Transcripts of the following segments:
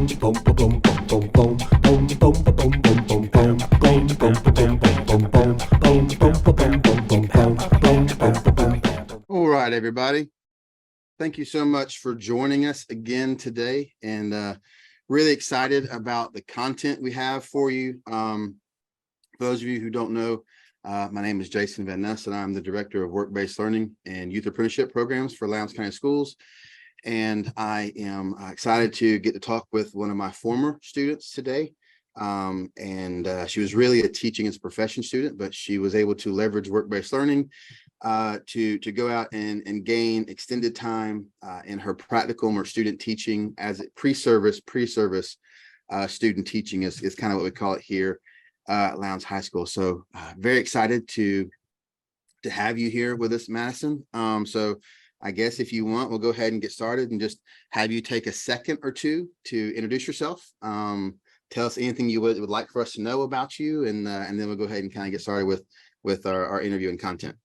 All right, everybody. Thank you so much for joining us again today, and really excited about the content we have for you. For those of you who don't know, my name is Jason Van Ness, and I'm the Director of Work-Based Learning and Youth Apprenticeship Programs for Lowndes County Schools. And I am excited to get to talk with one of my former students today. She was really a teaching as a profession student, but she was able to leverage work-based learning to go out and gain extended time in her practicum or student teaching as pre-service student teaching is kind of what we call it here at Lowndes High School. So very excited to have you here with us, Madison. So I guess if you want, we'll go ahead and get started and just have you take a second or two to introduce yourself. Tell us anything you would like for us to know about you, and then we'll go ahead and kind of get started with our interview and content.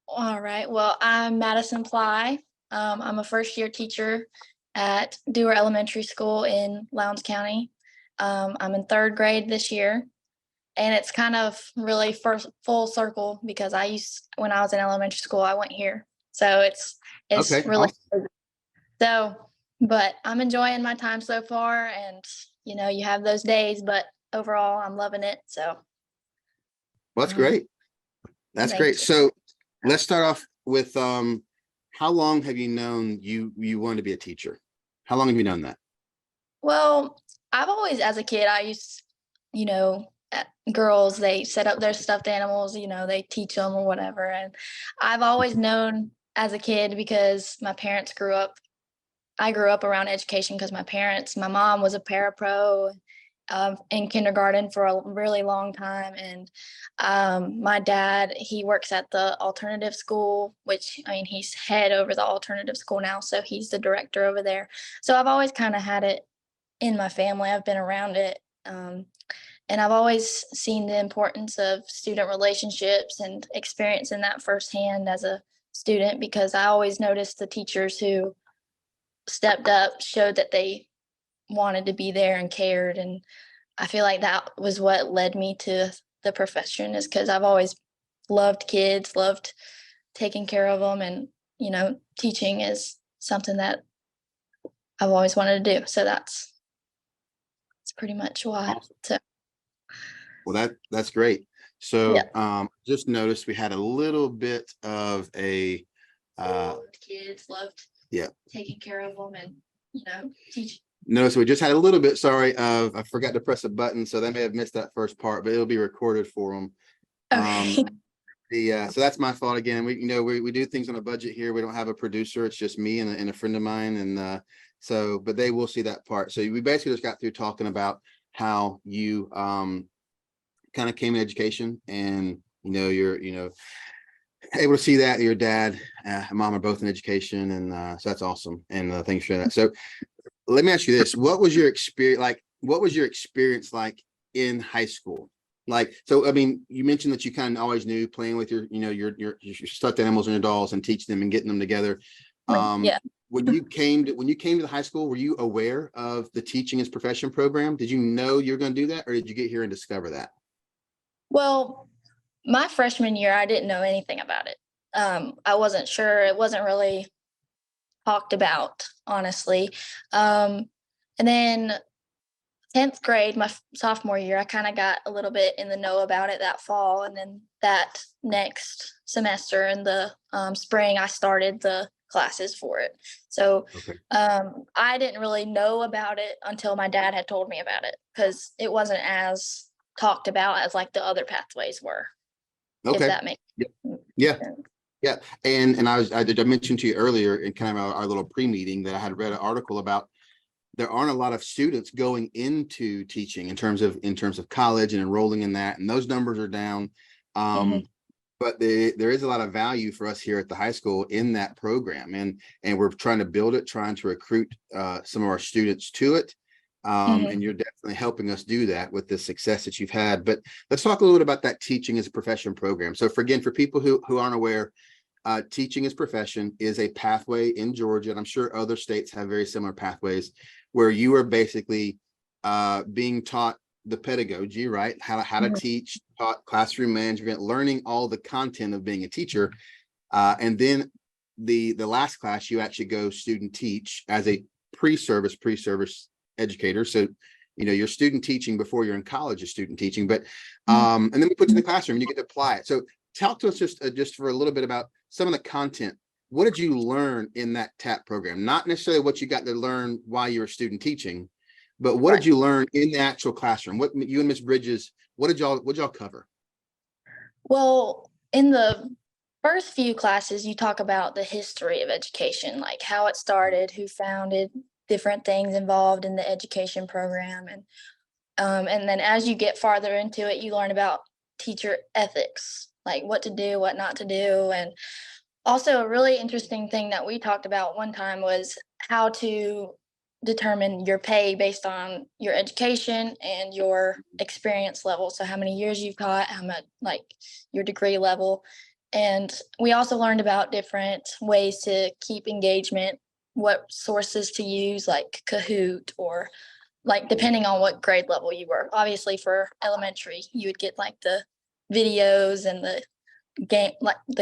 All right. Well, I'm Madison Ply. I'm a first-year teacher at Dewar Elementary School in Lowndes County. I'm in third grade this year, and it's kind of really full circle because when I was in elementary school, I went here, so it's Okay, really awesome. So. But I'm enjoying my time so far, and you have those days, but overall, I'm loving it. So, Well, that's great. That's great. So let's start off with how long have you known you wanted to be a teacher? How long have you known that? Well, I've always, as a kid, I used, girls, they set up their stuffed animals, they teach them or whatever. And I've always known as a kid because I grew up around education because my mom was a parapro in kindergarten for a really long time. And my dad, he works at the alternative school, which, he's head over the alternative school now. So he's the director over there. So I've always kind of had it in my family. I've been around it. And I've always seen the importance of student relationships and experiencing that firsthand as a student, because I always noticed the teachers who stepped up, showed that they wanted to be there and cared. And I feel like that was what led me to the profession, is because I've always loved kids, loved taking care of them. And, teaching is something that I've always wanted to do. So that's pretty much why. Awesome. So. Well, that's great. So Yeah. Just noticed we had a little bit of a Loved kids, loved yeah, taking care of them, and teaching. No, so we just had a little bit, sorry, I forgot to press a button, so they may have missed that first part, but it'll be recorded for them. Okay. So that's my fault again. We do things on a budget here. We don't have a producer. It's just me and a friend of mine, and but they will see that part. So we basically just got through talking about how you kind of came in education, and you're able to see that your dad and mom are both in education, and so that's awesome. And thanks for that. So let me ask you this: what was your experience like? What was your experience like in high school? Like, so I mean, you mentioned that you kind of always knew playing with your stuffed animals and your dolls and teaching them and getting them together. Yeah. When you came to the high school, were you aware of the teaching as profession program? Did you know you were going to do that, or did you get here and discover that? Well, my freshman year, I didn't know anything about it. I wasn't sure. It wasn't really talked about, honestly. And then 10th grade, my sophomore year, I kind of got a little bit in the know about it that fall. And then that next semester in the spring, I started the classes for it. So Okay. I didn't really know about it until my dad had told me about it, because it wasn't as talked about as like the other pathways were. Okay. If that makes Yeah. sense. Yeah. And I mentioned to you earlier in kind of our little pre-meeting that I had read an article about there aren't a lot of students going into teaching in terms of college and enrolling in that, and those numbers are down. But there is a lot of value for us here at the high school in that program, and we're trying to build it, trying to recruit some of our students to it. And you're definitely helping us do that with the success that you've had. But let's talk a little bit about that teaching as a profession program. So for people who aren't aware, teaching as profession is a pathway in Georgia, and I'm sure other states have very similar pathways, where you are basically being taught the pedagogy, right? How to teach, taught classroom management, learning all the content of being a teacher. And then the last class, you actually go student teach as a pre-service educator. So, you know, you're student teaching before you're in college, is student teaching, but and then we put you in the classroom and you get to apply it. So talk to us just for a little bit about some of the content. What did you learn in that TAP program? Not necessarily what you got to learn while you were student teaching, but what did you learn in the actual classroom? What you and Miss Bridges, what did y'all cover? Well, in the first few classes, you talk about the history of education, like how it started, who founded, different things involved in the education program, and then as you get farther into it, you learn about teacher ethics, like what to do, what not to do, and also a really interesting thing that we talked about one time was how to determine your pay based on your education and your experience level. So how many years you've taught, how much, like your degree level. And we also learned about different ways to keep engagement, what sources to use, like Kahoot, or like depending on what grade level you were. Obviously for elementary, you would get like the videos and the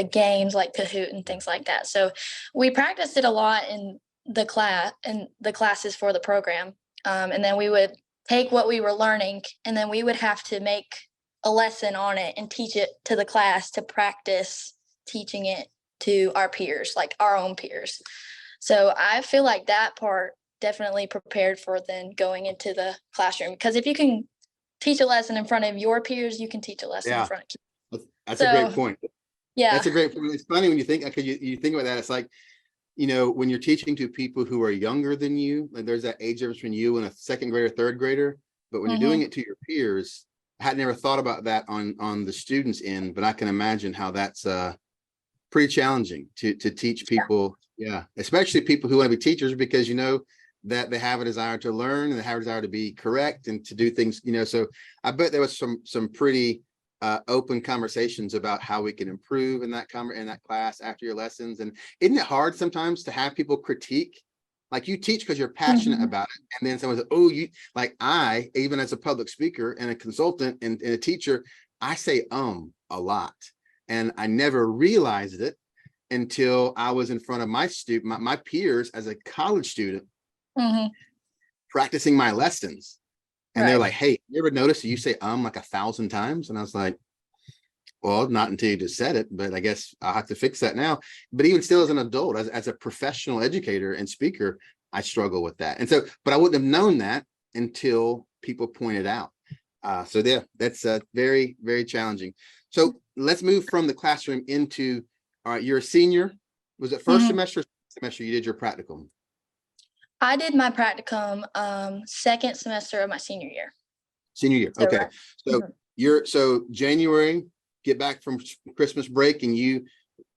games like Kahoot and things like that. So we practiced it a lot in the classes for the program. And then we would take what we were learning and then we would have to make a lesson on it and teach it to the class to practice teaching it to our peers, like our own peers. So I feel like that part definitely prepared for then going into the classroom, because if you can teach a lesson in front of your peers, you can teach a lesson in front of kids. That's a great point. Yeah. That's a great point. It's funny when you think, because you think about that, it's like, you know, when you're teaching to people who are younger than you, like there's that age difference between you and a second grader, third grader. But when you're doing it to your peers, I had never thought about that on the students' end, but I can imagine how that's pretty challenging to teach people. Yeah, especially people who want to be teachers, because you know that they have a desire to learn and they have a desire to be correct and to do things, you know. So I bet there was some pretty open conversations about how we can improve in that class after your lessons. And isn't it hard sometimes to have people critique? Like you teach because you're passionate about it, and then someone says, oh, you, like I, even as a public speaker and a consultant and a teacher, I say a lot, and I never realized it until I was in front of my peers as a college student practicing my lessons. And they're like, hey, you ever notice that you say like 1,000 times? And I was like, well, not until you just said it, but I guess I'll have to fix that now. But even still, as an adult, as a professional educator and speaker, I struggle with that. And so, but I wouldn't have known that until people pointed out. So yeah, that's very, very challenging. So let's move from the classroom into, all right, you're a senior. Was it first semester or semester you did your practicum? I did my practicum second semester of my senior year. Senior year. Okay. So January, get back from Christmas break, and you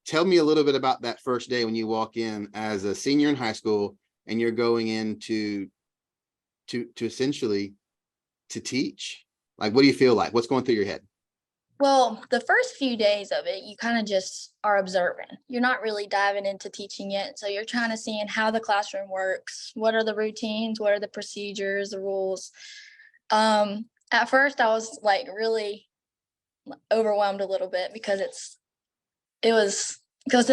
tell me a little bit about that first day when you walk in as a senior in high school and you're going in to essentially to teach. Like, what do you feel like? What's going through your head? Well, the first few days of it, you kind of just are observing. You're not really diving into teaching yet. So you're trying to see how the classroom works. What are the routines? What are the procedures, the rules? At first I was like really overwhelmed a little bit because they're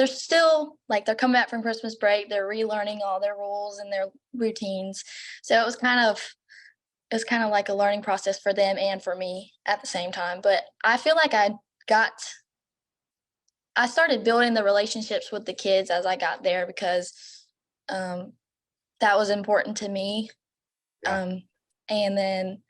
still like, they're coming back from Christmas break. They're relearning all their rules and their routines. So it was kind of like a learning process for them and for me at the same time. But I feel like I started building the relationships with the kids as I got there, because that was important to me. And then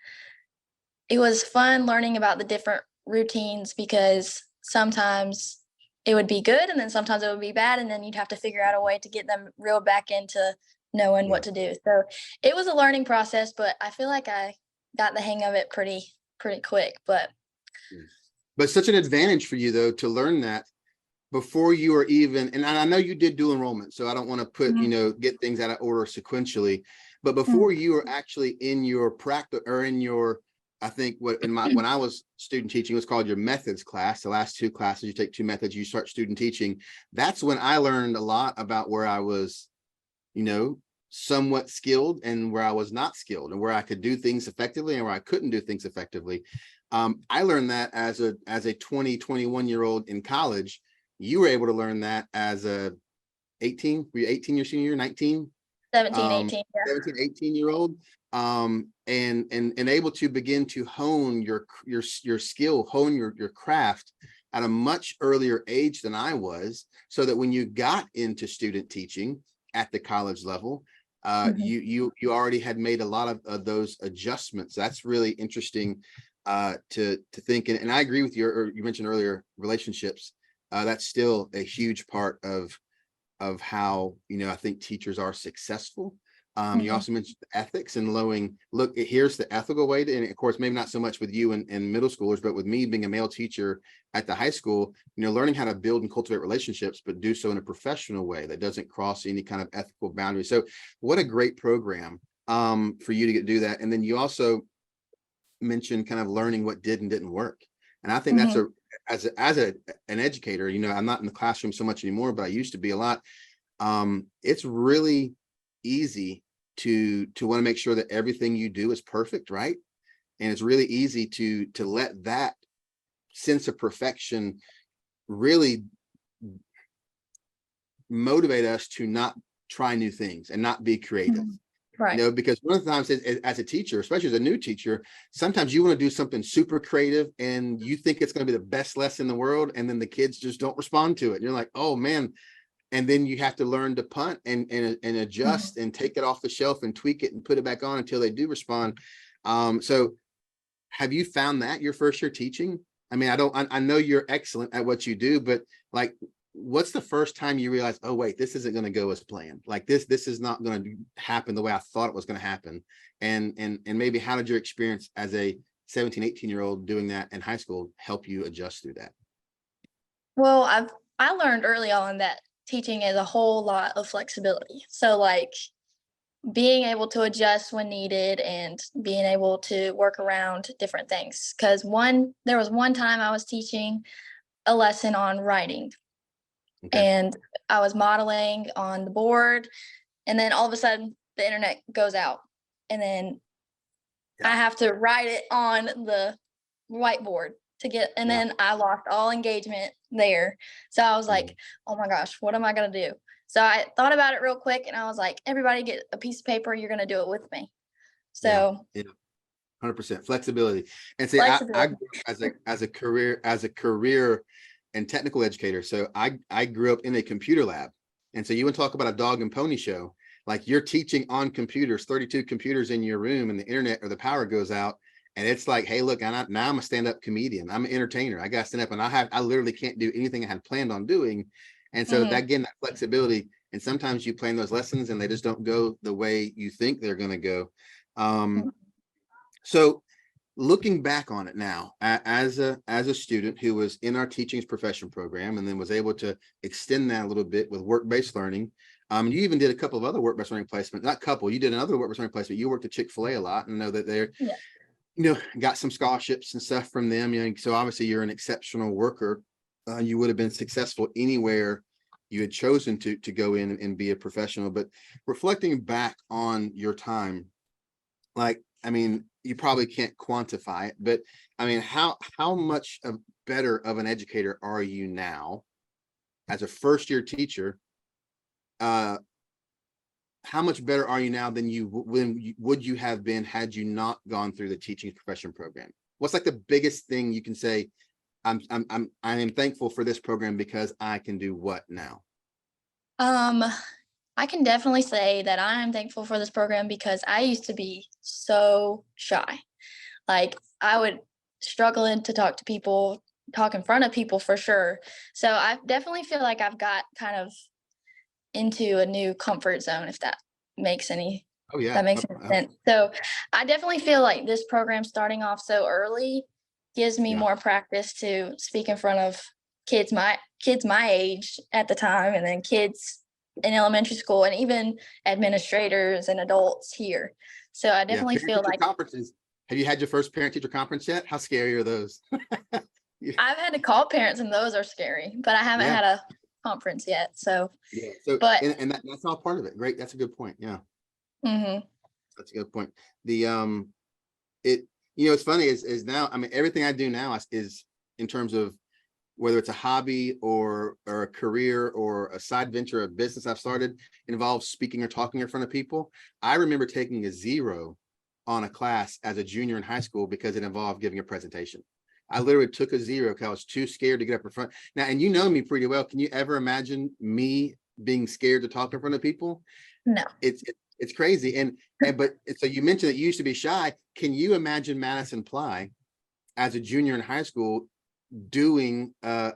it was fun learning about the different routines, because sometimes it would be good and then sometimes it would be bad. And then you'd have to figure out a way to get them reeled back into knowing what to do. So it was a learning process, but I feel like I got the hang of it pretty quick. But such an advantage for you though to learn that before you are even, and I know you did dual enrollment, so I don't want to put get things out of order sequentially, but before you are actually in your practice or in your, I think when I was student teaching, it was called your methods class. The last two classes, you take two methods, you start student teaching. That's when I learned a lot about where I was, somewhat skilled and where I was not skilled, and where I could do things effectively and where I couldn't do things effectively. I learned that as a 20, 21-year-old in college. You were able to learn that as a 18, were you 18 your senior year, 19? 17, 18. Yeah. 17, 18-year-old, and able to begin to hone your skill, hone your craft at a much earlier age than I was, so that when you got into student teaching at the college level, you already had made a lot of those adjustments. That's really interesting to think. And I agree with you, or you mentioned earlier, relationships. That's still a huge part of how, I think teachers are successful. You also mentioned ethics and look, here's the ethical way to, and of course, maybe not so much with you and middle schoolers, but with me being a male teacher at the high school, learning how to build and cultivate relationships, but do so in a professional way that doesn't cross any kind of ethical boundary. So what a great program for you to do that. And then you also mentioned kind of learning what did and didn't work. And I think that's an educator, I'm not in the classroom so much anymore, but I used to be a lot. It's really easy to want to make sure that everything you do is perfect, right? And it's really easy to let that sense of perfection really motivate us to not try new things and not be creative. Right. Because one of the times as a teacher, especially as a new teacher, sometimes you want to do something super creative and you think it's going to be the best lesson in the world, and then the kids just don't respond to it. And you're like, oh man. And then you have to learn to punt and adjust and take it off the shelf and tweak it and put it back on until they do respond. So have you found that your first year teaching? I mean, I know you're excellent at what you do, but like, what's the first time you realize, oh wait, this isn't going to go as planned? Like this is not going to happen the way I thought it was going to happen. And maybe how did your experience as a 17, 18-year-old doing that in high school help you adjust through that? Well, I learned early on that teaching is a whole lot of flexibility. So like being able to adjust when needed and being able to work around different things. Because there was one time I was teaching a lesson on writing. Okay. And I was modeling on the board, and then all of a sudden the internet goes out, and then I have to write it on the whiteboard and then I lost all engagement there. So I was like, oh my gosh, what am I going to do? So I thought about it real quick, and I was like, everybody get a piece of paper. You're going to do it with me. So 100% flexibility. And say, I grew up as a career and technical educator. So I grew up in a computer lab. And so you would talk about a dog and pony show, like you're teaching on computers, 32 computers in your room, and the internet or the power goes out. And it's like, hey, look, now I'm a stand-up comedian. I'm an entertainer. I got to stand up, and I literally can't do anything I had planned on doing. And so that flexibility. And sometimes you plan those lessons and they just don't go the way you think they're going to go. So looking back on it now, as a student who was in our teaching profession program and then was able to extend that a little bit with work-based learning, you even did a couple of other work-based learning placements. Not couple, you did another work-based learning placement. You worked at Chick-fil-A a lot, and know that they're got some scholarships and stuff from them. So obviously you're an exceptional worker. You would have been successful anywhere you had chosen to go in and be a professional. But reflecting back on your time, like, I mean, you probably can't quantify it, but I mean, how much better of an educator are you now as a first year teacher? How much better are you now than would you have been had you not gone through the teaching profession program? What's like the biggest thing you can say? I am thankful for this program because I can do what now? I can definitely say that I am thankful for this program because I used to be so shy. Like I would struggle to talk to people, talk in front of people for sure. So I definitely feel like I've got kind of into a new comfort zone, if that makes any sense. So I definitely feel like this program starting off so early gives me more practice to speak in front of kids my age at the time, and then kids in elementary school, and even administrators and adults here. So I definitely feel like conferences. Have you had your first parent teacher conference yet? How scary are those? I've had to call parents, and those are scary, but I haven't had a conference yet. So and that's all part of it. Great. That's a good point. Yeah. Mm-hmm. That's a good point. The it it's funny is now, I mean, everything I do now is in terms of whether it's a hobby or a career or a side venture, a business I've started, involves speaking or talking in front of people. I remember taking a 0 on a class as a junior in high school because it involved giving a presentation. I literally took a 0 because I was too scared to get up in front. Now, and you know me pretty well. Can you ever imagine me being scared to talk in front of people? No. It's crazy. And but so you mentioned that you used to be shy. Can you imagine Madison Ply as a junior in high school doing a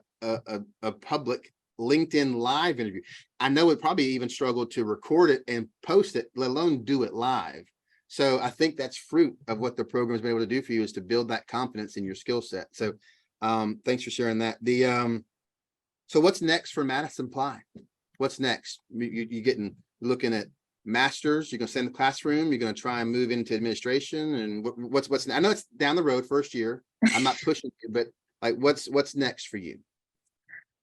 public LinkedIn live interview? I know it probably even struggled to record it and post it, let alone do it live. So I think that's fruit of what the program has been able to do for you, is to build that confidence in your skill set. So thanks for sharing that. So what's next for Madison Ply? What's next? You getting looking at masters? You're gonna stay in the classroom? You're gonna try and move into administration? And what's I know it's down the road, first year. I'm not pushing you, but like what's next for you?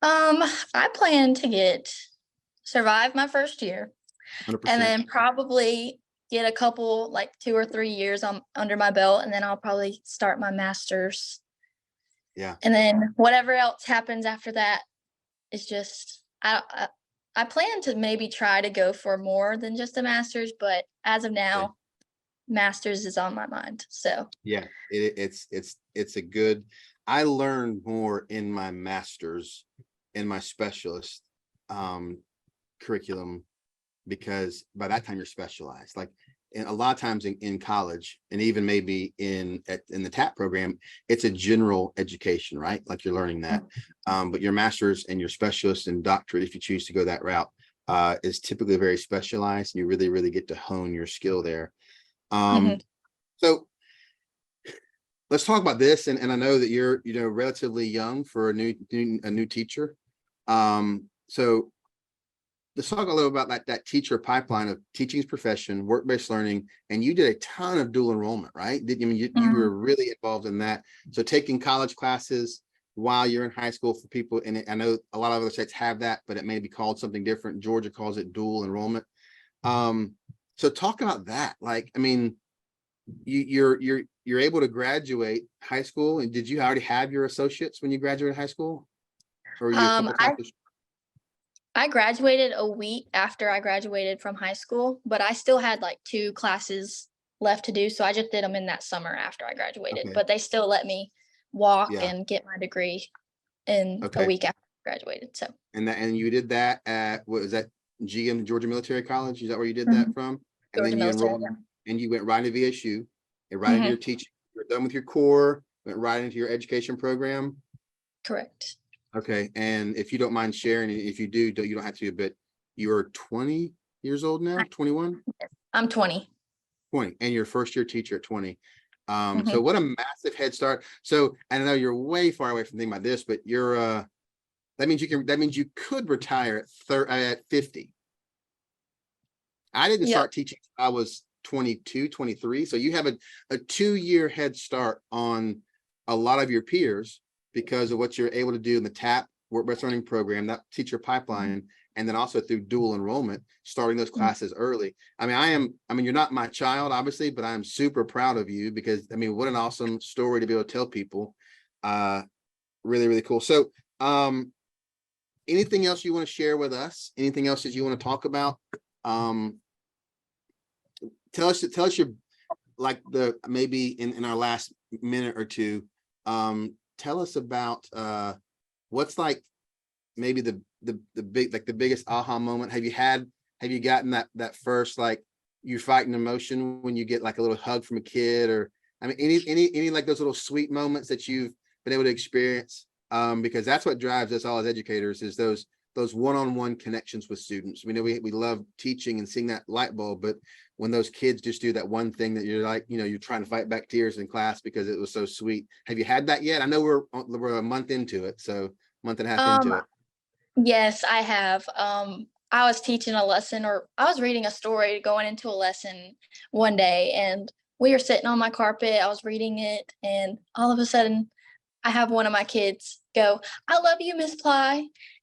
I plan to survive my first year, and 100%. then probably get a couple, like 2 or 3 years under my belt, and then I'll probably start my master's. Yeah. And then whatever else happens after that is just I plan to maybe try to go for more than just a master's, but as of now, master's is on my mind. So Yeah, it's a good. I learned more in my master's, in my specialist curriculum, because by that time you're specialized. Like, and a lot of times in college, and even maybe in the TAP program, it's a general education, right? Like you're learning that. But your master's and your specialist and doctorate, if you choose to go that route, is typically very specialized, and you really, really get to hone your skill there. mhm. So let's talk about this. And I know that you're, relatively young for a new teacher. So let's talk a little about that teacher pipeline of teaching's profession, work-based learning, and you did a ton of dual enrollment, right? I mean, you were really involved in that. So taking college classes while you're in high school for people, and I know a lot of other states have that, but it may be called something different. Georgia calls it dual enrollment. So talk about that. Like, I mean, you're able to graduate high school, and did you already have your associates when you graduated high school, or were you a couple I classes? I graduated a week after I graduated from high school, but I still had like 2 classes left to do. So I just did them in that summer after I graduated, Okay. but they still let me walk Yeah. and get my degree in a Okay. week after I graduated. So And you did that at, what was that, GM, Georgia Military College? Is that where you did that mhm, from? And Georgia then you Military. enrolled, and you went right into VSU, and right into Hmm. your teaching. You're done with your core, went right into your education program. Correct. Okay. And if you don't mind sharing, if you do, you don't have to, but you're 20 years old now, 21? I'm 20. 20, and your first year teacher at 20. So Hmm. what a massive head start. So I know you're way far away from thinking about this, but you're that means you could retire at 50. I didn't Yep. start teaching until I was 22, 23. So you have a 2-year head start on a lot of your peers because of what you're able to do in the TAP work-based learning program, that teacher pipeline, and then also through dual enrollment, starting those classes early. I mean, you're not my child, obviously, but I'm super proud of you, because I mean, what an awesome story to be able to tell people. Really, really cool. So anything else you want to share with us? Anything else that you want to talk about? Tell us your, like, the maybe in our last minute or two, tell us about what's like maybe the big, like the biggest aha moment. Have you gotten that first, like, you fighting emotion when you get like a little hug from a kid, or I mean any like those little sweet moments that you've been able to experience? Because that's what drives us all as educators, is those one-on-one connections with students. We know we love teaching and seeing that light bulb, but when those kids just do that one thing that you're like, you're trying to fight back tears in class because it was so sweet. Have you had that yet? I know we're a month into it, so month and a half into Um, it. yes, I have. I was teaching a lesson, or I was reading a story going into a lesson one day, and we were sitting on my carpet. I was reading it, and all of a sudden, I have one of my kids go, "I love you, Miss Ply."